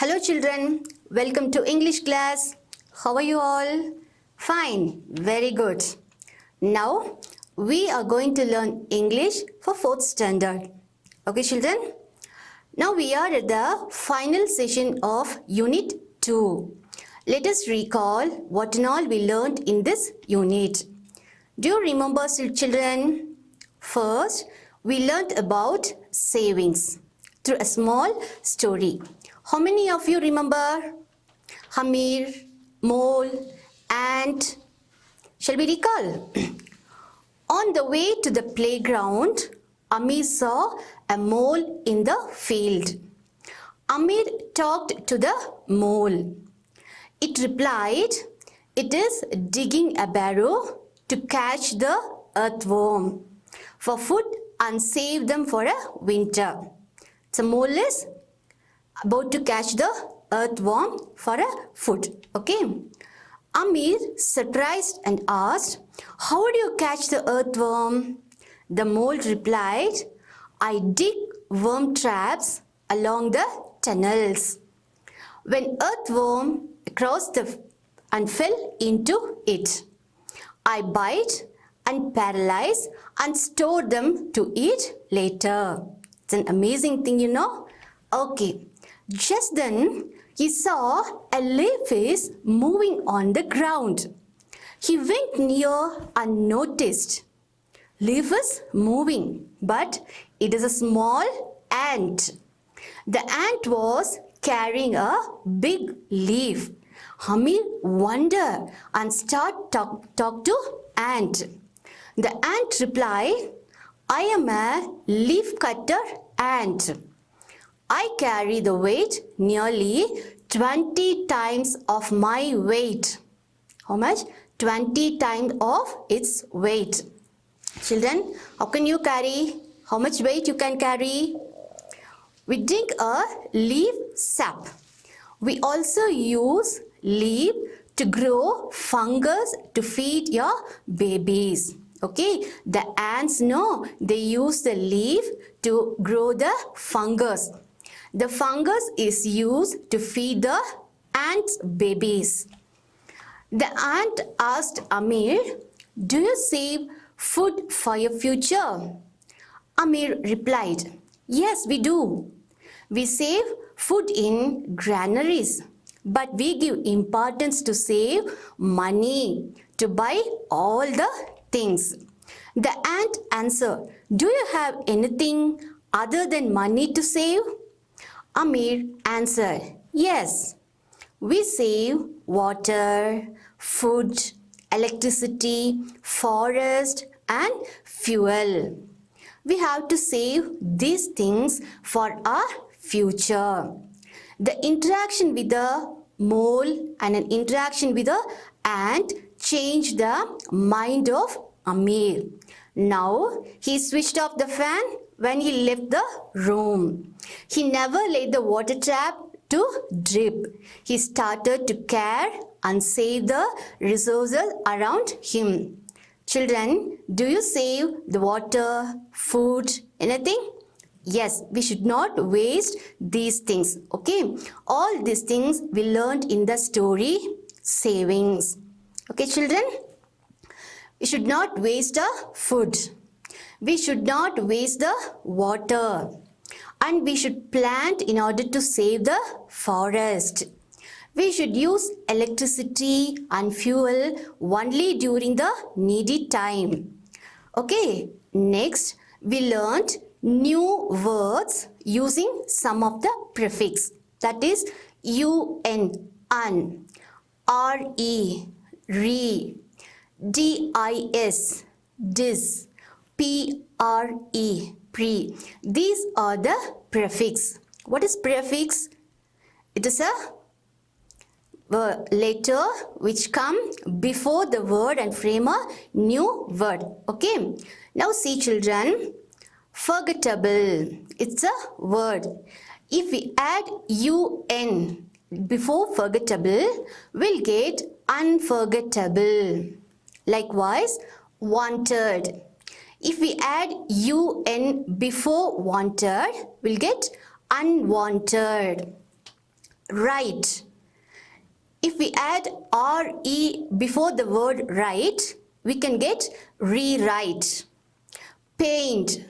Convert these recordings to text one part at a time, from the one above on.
Hello children, welcome to English class. How are you all? Fine, very good. Now we are going to learn English for 4th standard. Okay children? Now we are at the final session of Unit 2. Let us recall what and all we learned in this unit. Do you remember children? First, we learnt about savings through a small story. How many of you remember? Hamir, mole, ant. Shall we recall? On the way to the playground, Amir saw a mole in the field. Amir talked to the mole. It replied, "It is digging a barrow to catch the earthworm for food and save them for a winter." The mole is about to catch the earthworm for a food. Okay. Amir surprised and asked, "How do you catch the earthworm?" The mole replied, "I dig worm traps along the tunnels. When earthworm crossed and fell into it, I bite and paralyze and store them to eat later." It's an amazing thing, you know. Okay. Just then, he saw a leaf moving on the ground. He went near and noticed. Leaf is moving, but it is a small ant. The ant was carrying a big leaf. Hamir wondered and started talk to ant. The ant replied, "I am a leaf cutter ant. I carry the weight nearly 20 times of my weight." How much? 20 times of its weight. Children, how can you carry? How much weight you can carry? We drink a leaf sap. We also use leaf to grow fungus to feed your babies. Okay, the ants know they use the leaf to grow the fungus. The fungus is used to feed the ants' babies. The ant asked Amir, "Do you save food for your future?" Amir replied, "Yes, we do. We save food in granaries, but we give importance to save money to buy all the things." The ant answered, "Do you have anything other than money to save?" Amir answered, "Yes, we save water, food, electricity, forest, and fuel. We have to save these things for our future." The interaction with the mole and an interaction with the ant changed the mind of Amir. Now he switched off the fan when he left the room. He never let the water tap to drip. He started to care and save the resources around him. Children, do you save the water, food, anything? Yes, we should not waste these things. Okay, all these things we learned in the story savings. Okay, children, we should not waste the food. We should not waste the water. And we should plant in order to save the forest. We should use electricity and fuel only during the needy time. Okay, next we learned new words using some of the prefix. That is un, re, re, dis, dis, pre, pre. These are the prefix. What is prefix? It is a letter which come before the word and frame a new word. Okay. Now see children, forgettable. It's a word. If we add un before forgettable, we'll get unforgettable. Likewise, wanted. If we add un before wanted, we'll get unwanted. Right. If we add re before the word right, we can get rewrite. Paint.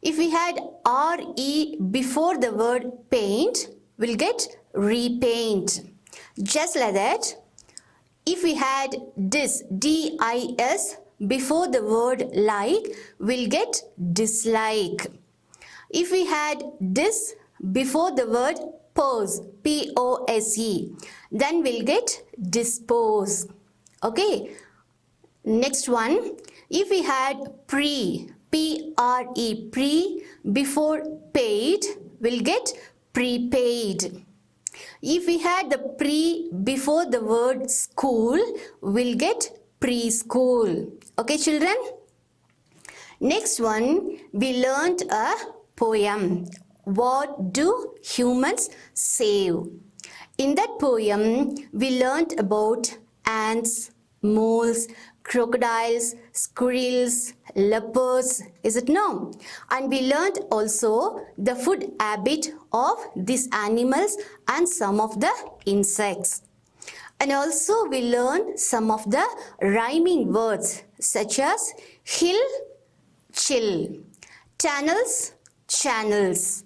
If we had re before the word paint, we'll get repaint. Just like that. If we had dis before the word like, we'll get dislike. If we had dis before the word pose, P-O-S-E, then we'll get dispose. Okay. Next one, if we had pre, P-R-E, pre before paid, we'll get prepaid. If we had the pre before the word school, we'll get preschool. Okay, children? Next one, we learned a poem. What do humans save? In that poem, we learned about ants, moles, crocodiles, squirrels, leopards, is it no? And we learned also the food habit of these animals and some of the insects. And also we learned some of the rhyming words such as hill, chill, tunnels, channels,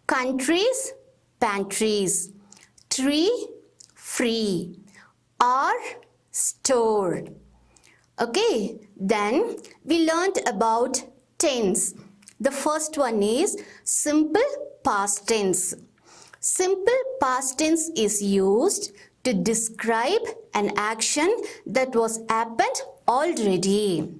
countries, pantries, tree, free, are, store. Okay, then we learned about tense. The first one is simple past tense. Simple past tense is used to describe an action that was happened already.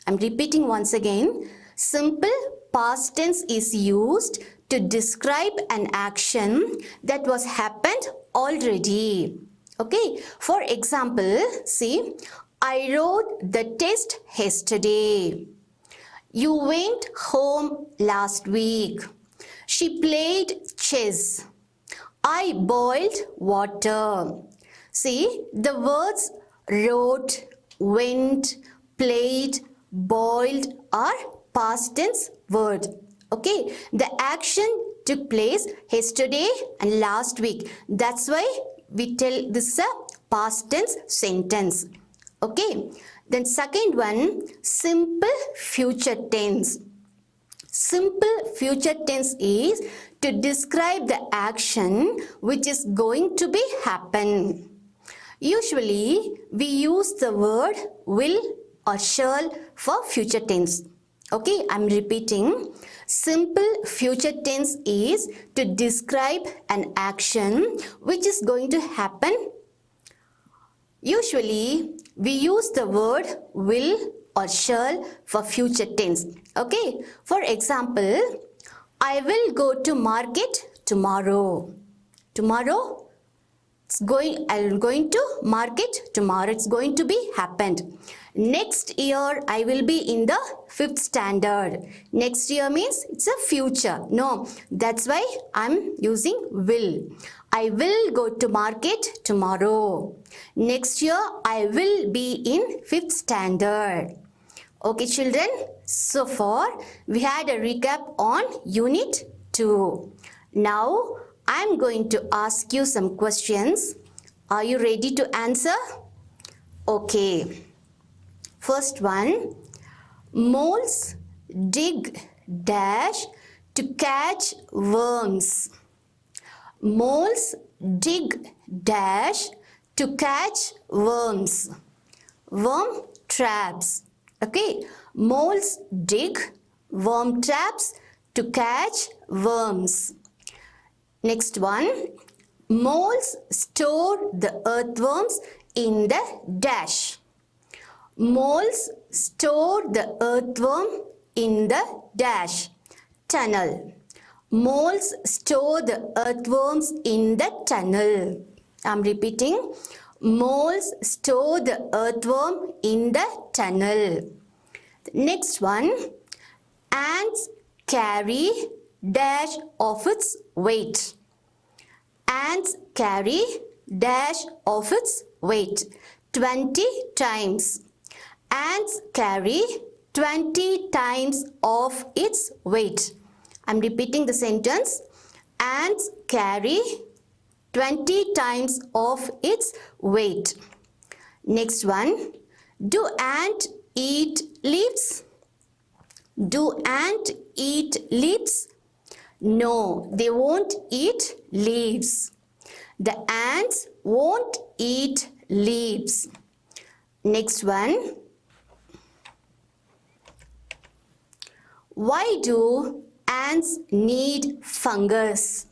I'm repeating once again. Simple past tense is used to describe an action that was happened already. Okay, for example, see, I wrote the test yesterday. You went home last week. She played chess. I boiled water. See, the words wrote, went, played, boiled are past tense word. Okay, the action took place yesterday and last week. That's why we tell this is a past tense sentence. Okay, then second one, simple future tense. Simple future tense is to describe the action which is going to be happen. Usually, we use the word will or shall for future tense. Okay, I'm repeating. Simple future tense is to describe an action which is going to happen. Usually, we use the word will or shall for future tense. Okay, for example, I will go to market tomorrow. Tomorrow, I'm going to market tomorrow. It's going to be happened. Next year, I will be in the 5th standard. Next year means it's a future. No, that's why I'm using will. I will go to market tomorrow. Next year, I will be in 5th standard. Okay, children. So far, we had a recap on Unit 2. Now, I'm going to ask you some questions. Are you ready to answer? Okay. First one, moles dig dash to catch worms. Moles dig dash to catch worms. Worm traps. Okay, moles dig worm traps to catch worms. Next one, moles store the earthworms in the dash. Moles store the earthworm in the dash. Tunnel. Moles store the earthworms in the tunnel. I'm repeating. Moles store the earthworm in the tunnel. Next one, ants carry dash of its weight. Ants carry dash of its weight 20 times. Ants carry 20 times of its weight. I'm repeating the sentence. Ants carry 20 times of its weight. Next one, do ants eat leaves? Do ants eat leaves? No, they won't eat leaves. The ants won't eat leaves. Next one. Why do ants need fungus?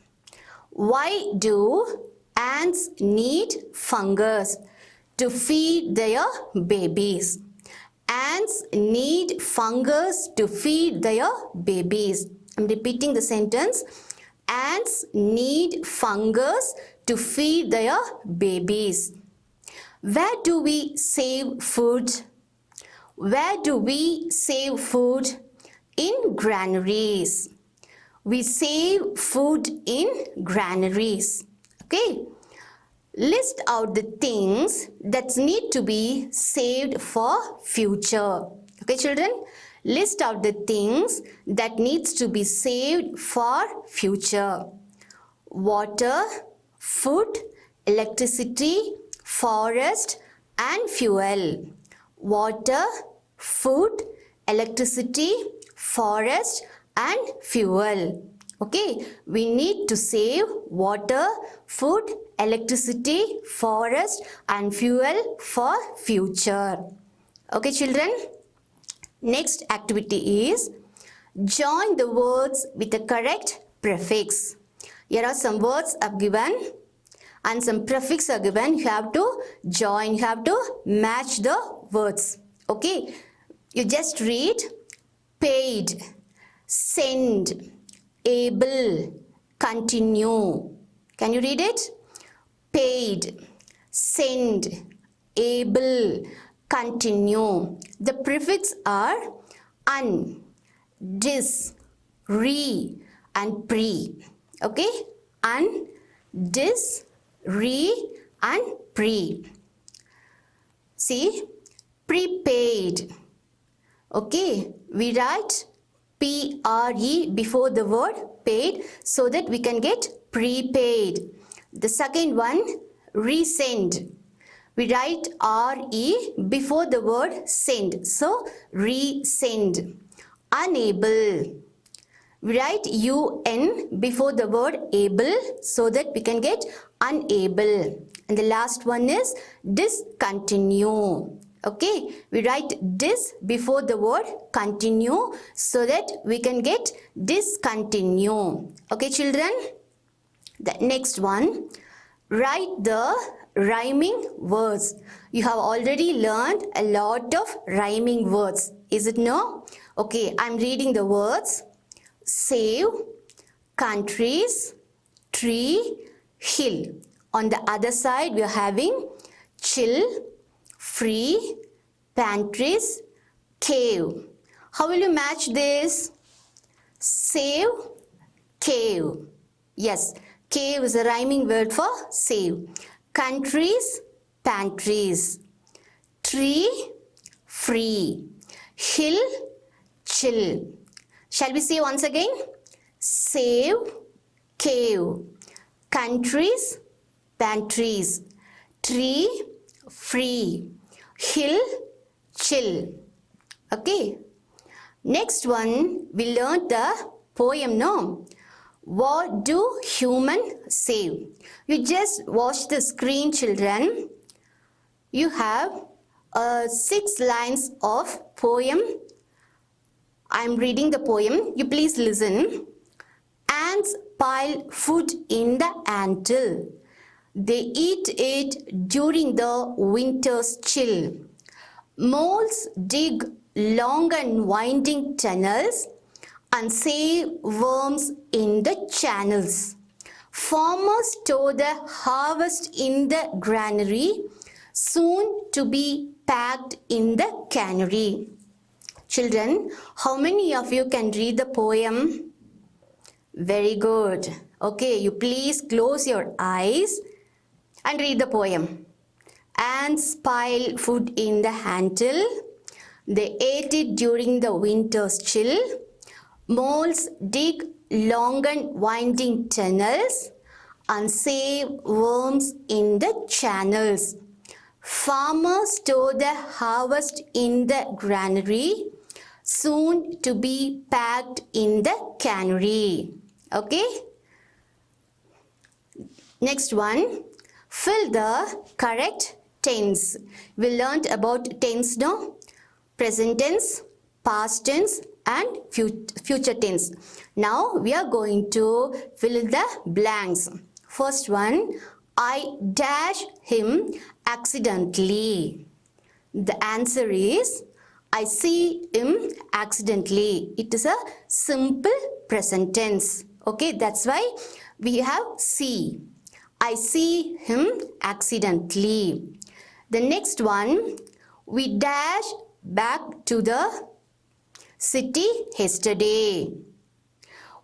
Why do ants need fungus? To feed their babies. Ants need fungus to feed their babies. I'm repeating the sentence. Ants need fungus to feed their babies. Where do we save food? Where do we save food? In granaries. We save food in granaries. Okay. List out the things that need to be saved for future. Okay, children? List out the things that needs to be saved for future. Water, food, electricity, forest and fuel. Water, food, electricity, forest and fuel. Okay, we need to save water, food, electricity, forest and fuel for future. Okay, children? Next activity is join the words with the correct prefix. Here are some words are given and some prefix are given. You have to join, you have to match the words. Okay, you just read paid, send, able, continue. Can you read it? Paid, send, able, continue. The prefix are un, dis, re and pre. Okay? Un, dis, re and pre. See? Prepaid. Okay? We write P-R-E before the word paid so that we can get prepaid. The second one, resend. We write R-E before the word send. So, resend. Unable. We write U-N before the word able so that we can get unable. And the last one is discontinue. Okay, we write dis before the word continue so that we can get discontinue. Okay, children? The next one, write the rhyming words. You have already learned a lot of rhyming words. Is it no? Okay, I'm reading the words. Save, countries, tree, hill. On the other side, we are having chill, free, pantries, cave. How will you match this? Save, cave. Yes, cave is a rhyming word for save. Countries, pantries. Tree, free. Hill, chill. Shall we say once again? Save, cave. Countries, pantries. Tree, free. Hill, chill. Okay. Next one, we learned the poem, no? What do humans save? You just watch the screen, children. You have 6 lines of poem. I am reading the poem. You please listen. Ants pile food in the anthill. They eat it during the winter's chill. Moles dig long and winding tunnels and save worms in the channels. Farmers store the harvest in the granary, soon to be packed in the cannery. Children, how many of you can read the poem? Very good. Okay, you please close your eyes and read the poem. Ants pile food in the anthill. They ate it during the winter's chill. Moles dig long and winding tunnels and save worms in the channels. Farmers store the harvest in the granary, soon to be packed in the cannery. Okay? Next one, fill the correct tense. We learned about tense now. Present tense, past tense and future tense. Now we are going to fill in the blanks. First one, I dash him accidentally. The answer is I see him accidentally. It is a simple present tense. Okay, that's why we have see. I see him accidentally. The next one, we dash back to the city yesterday.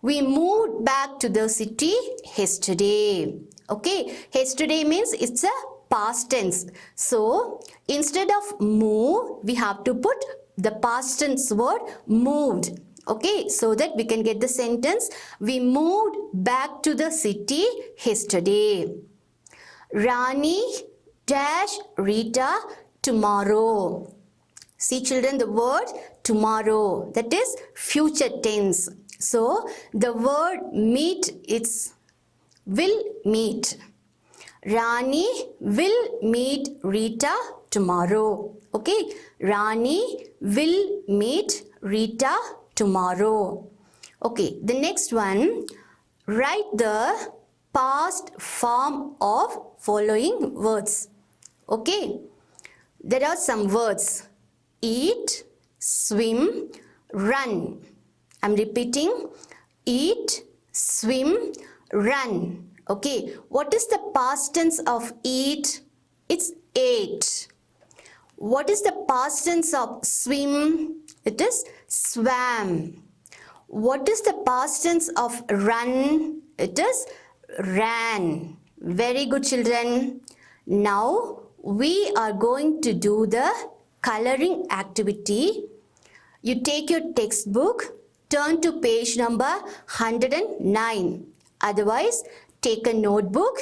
We moved back to the city yesterday. Okay, yesterday means it's a past tense. So instead of move, we have to put the past tense word moved. Okay, so that we can get the sentence, we moved back to the city yesterday. Rani dash Rita tomorrow. See children, the word tomorrow, that is future tense. So the word meet, it's will meet. Rani will meet Rita tomorrow. Okay, Rani will meet Rita tomorrow. Okay, the next one, write the past form of following words. Okay, there are some words: eat, swim, run. I'm repeating: eat, swim, run. Okay, what is the past tense of eat? It's ate. What is the past tense of swim? It is swam. What is the past tense of run? It is ran. Very good children. Now we are going to do the coloring activity. You take your textbook, turn to page number 109. Otherwise, take a notebook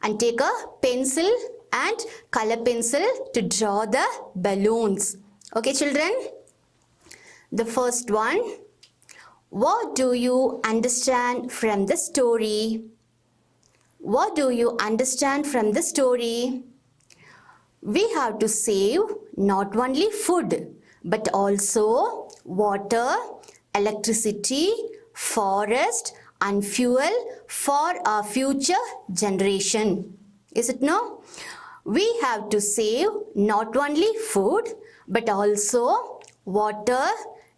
and take a pencil and color pencil to draw the balloons. Okay children? The first one, what do you understand from the story? What do you understand from the story? We have to save not only food but also water, electricity, forest and fuel for our future generation. Is it no? We have to save not only food but also water,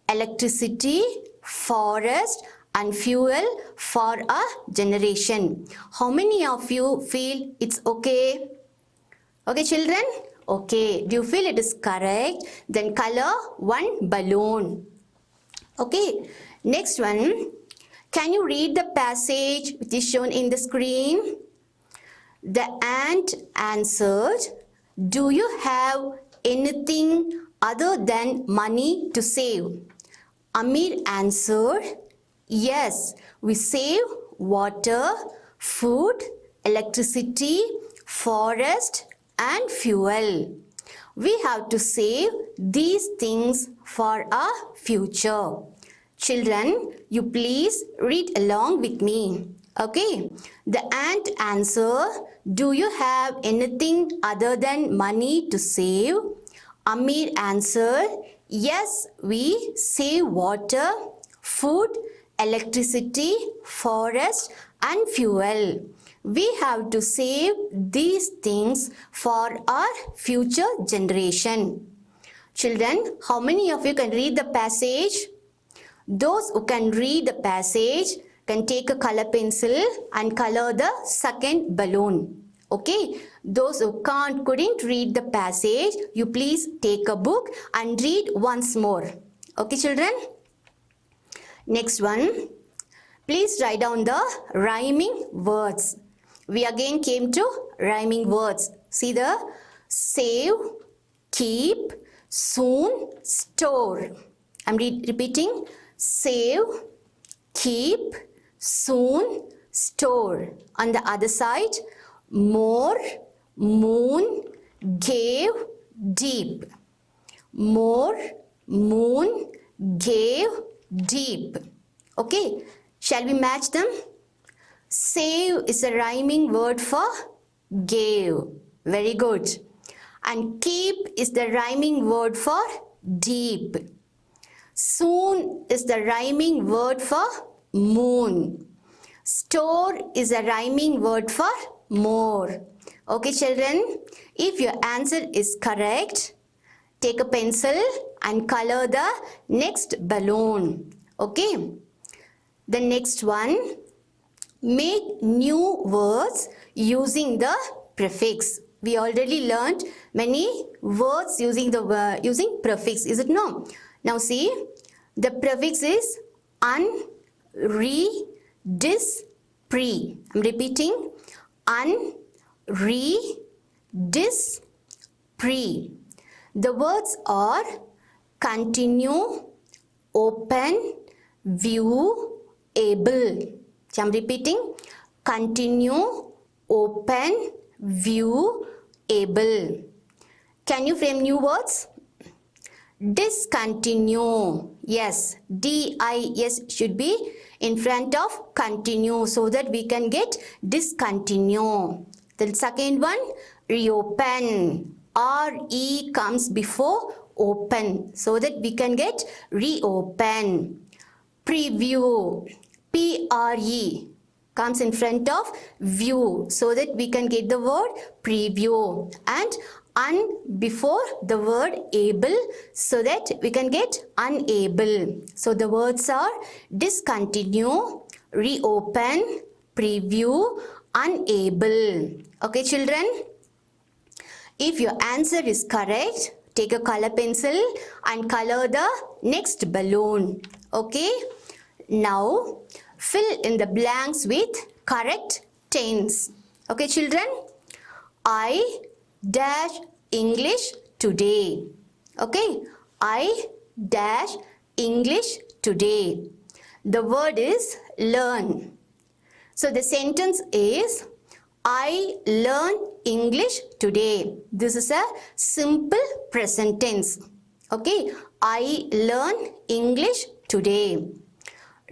electricity, forest and fuel for our generation. How many of you feel it's okay? Okay children? Okay. Do you feel it is correct? Then color one balloon. Okay. Next one. Can you read the passage which is shown in the screen? The ant answered, do you have anything other than money to save? Amir answered, yes, we save water, food, electricity, forest and fuel. We have to save these things for our future. Children, you please read along with me. Okay. The ant answered, do you have anything other than money to save? Amir answered, yes, we save water, food, electricity, forest and fuel. We have to save these things for our future generation. Children, how many of you can read the passage? Those who can read the passage can take a color pencil and color the second balloon. Okay, those who couldn't read the passage, you please take a book and read once more. Okay children? Next one, please write down the rhyming words. We again came to rhyming words. See the save, keep, soon, store. I'm repeating. Save, keep, soon, store. On the other side, more, moon, gave, deep. More, moon, gave, deep. Okay, shall we match them? Save is a rhyming word for gave. Very good. And keep is the rhyming word for deep. Soon is the rhyming word for moon. Store is a rhyming word for more. Okay, children, if your answer is correct, take a pencil and color the next balloon. Okay. The next one, make new words using the prefix. We already learned many words using prefix. Is it no? Now see, the prefix is un, re, dis, pre. I'm repeating, un, re, dis, pre. The words are continue, open, view, able. So I'm repeating, continue, open, view, able. Can you frame new words? Discontinue. Yes, D-I-S should be in front of continue so that we can get discontinue. The second one, reopen. R-E comes before open so that we can get reopen. Preview. P-R-E comes in front of view so that we can get the word preview. And un before the word able so that we can get unable. So the words are discontinue, reopen, preview, unable. Okay, children? If your answer is correct, take a color pencil and color the next balloon. Okay? Now, fill in the blanks with correct tense. Okay, children? I dash English today. Okay? I dash English today. The word is learn. So the sentence is, I learn English today. This is a simple present tense. Okay? I learn English today.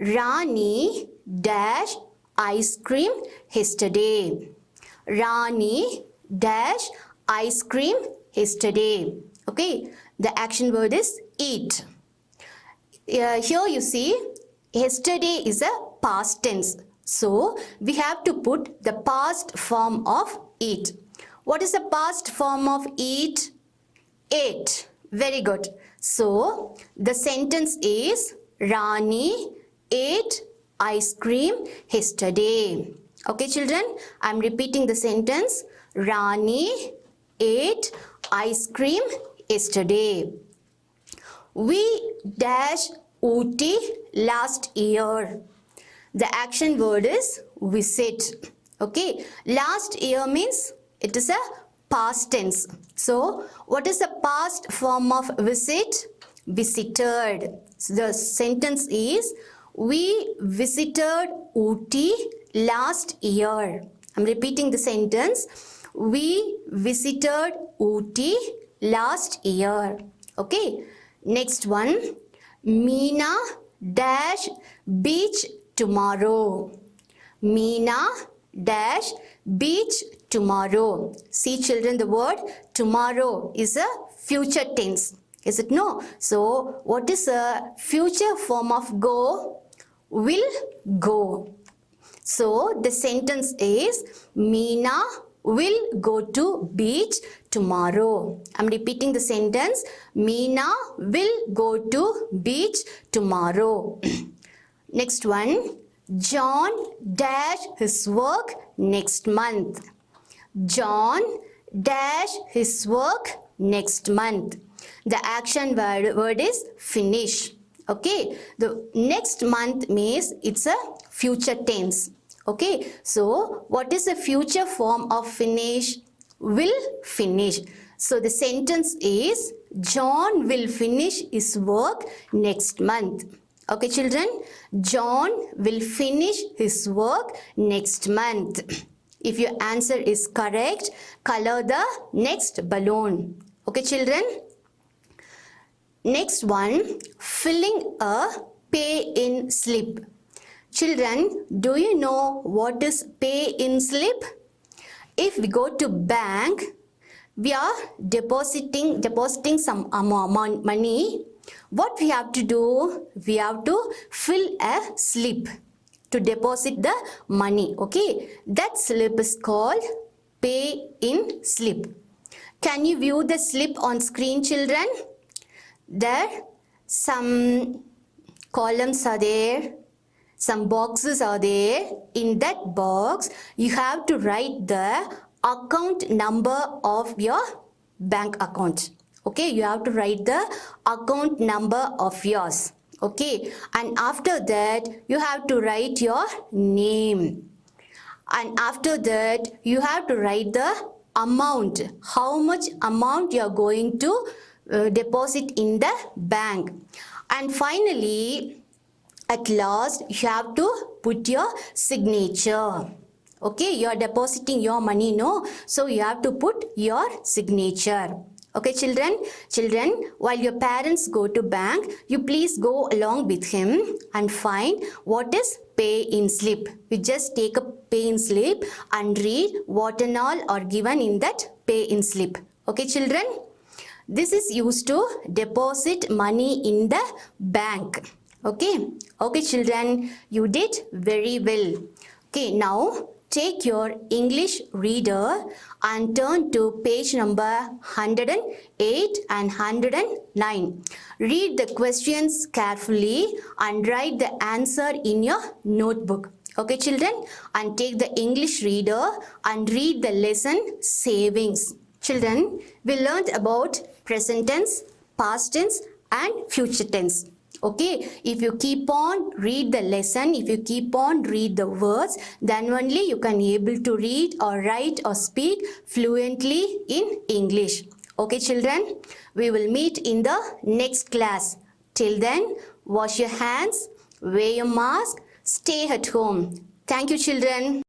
Rani dash ice cream yesterday. Rani dash ice cream yesterday. Okay? The action word is eat. Here you see, yesterday is a past tense. So, we have to put the past form of eat. What is the past form of eat? Ate. Very good. So, the sentence is, Rani ate ice cream yesterday. Okay, children? I'm repeating the sentence. Rani ate ice cream yesterday. We dash Ooty last year. The action word is visit. Okay. Last year means it is a past tense. So, what is the past form of visit? Visited. So, the sentence is, we visited Ooty last year. I'm repeating the sentence. We visited Ooty last year. Okay. Next one. Meena dash beach tomorrow. Meena dash beach tomorrow. See, children, the word tomorrow is a future tense. Is it no? So, what is a future form of go? Will go. So, the sentence is, Meena will go to beach tomorrow. I'm repeating the sentence. Meena will go to beach tomorrow. Next one. John dash his work next month. John dash his work next month. The action word is finish. Okay. The next month means it's a future tense. Okay. So, what is the future form of finish? Will finish. So, the sentence is, John will finish his work next month. Okay, children, John will finish his work next month. If your answer is correct, color the next balloon. Okay, children. Next one, filling a pay-in slip. Children, do you know what is pay-in slip? If we go to bank, we are depositing some money. What we have to do? We have to fill a slip to deposit the money. Okay, that slip is called pay-in slip. Can you view the slip on screen, children? There some columns are there, some boxes are there. In that box you have to write the account number of your bank account. Okay, you have to write the account number of yours. Okay, and after that you have to write your name, and after that you have to write the amount, how much amount you are going to deposit in the bank. And finally, at last, you have to put your signature. Okay, you are depositing your money, no? So you have to put your signature. Okay, children, while your parents go to bank, you please go along with him and find what is pay-in slip. You just take a pay-in slip and read what and all are given in that pay-in slip. Okay, children? This is used to deposit money in the bank. Okay, children, you did very well. Okay, now take your English reader and turn to page number 108 and 109. Read the questions carefully and write the answer in your notebook. Okay, children, and take the English reader and read the lesson savings. Children, we learned about present tense, past tense and future tense. Okay, if you keep on read the lesson, if you keep on read the words, then only you can able to read or write or speak fluently in English. Okay, children, we will meet in the next class. Till then, wash your hands, wear your mask, stay at home. Thank you, children.